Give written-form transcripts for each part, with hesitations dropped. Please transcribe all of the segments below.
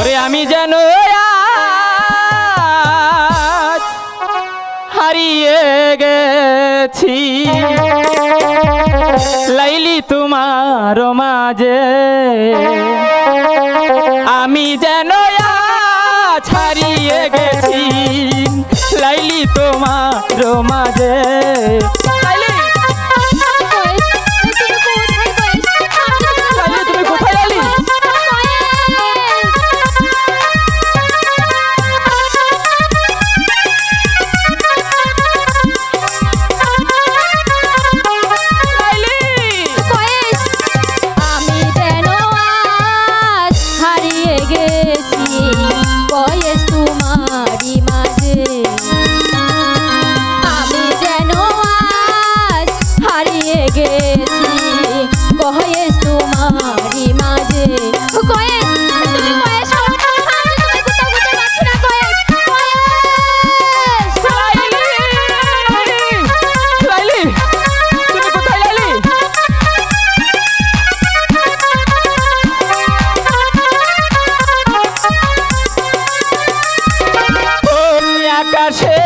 ওরে আমি যেন হারিয়ে গেছি লাইলি তোমার মাঝে, আমি যেন হারিয়ে গেছি লাইলি তোমার মাঝে। আকাশে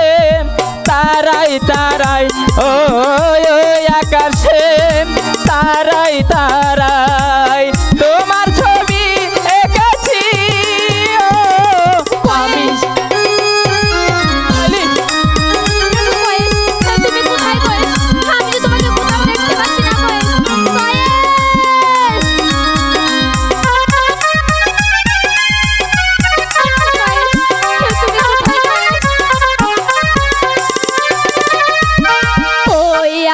তারাই তারাই ও আকাশে তারাই তারাই তোমার ছবি এঁকেছি আমি।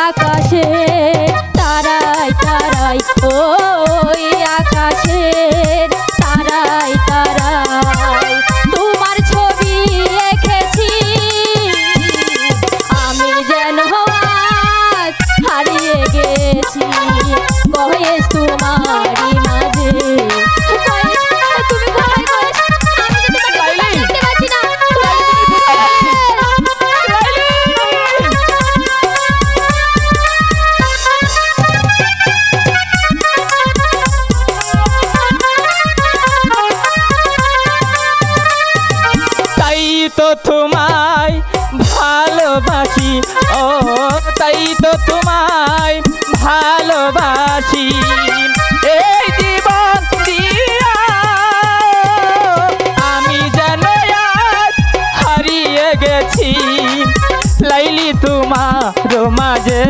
আকাশে তারাই তারাই ওই আকাশে তারাই তারাই তোমার ছবি এঁকেছি আমি যেন হারিয়ে গেছি কয়েস তোমারই মাঝে। তো তোমায় ভালোবাসি ও তাই তো তোমায় ভালোবাসি এই জীবন দিয়া আমি যেন হারিয়ে গেছি লাইলি তোমার মাঝে।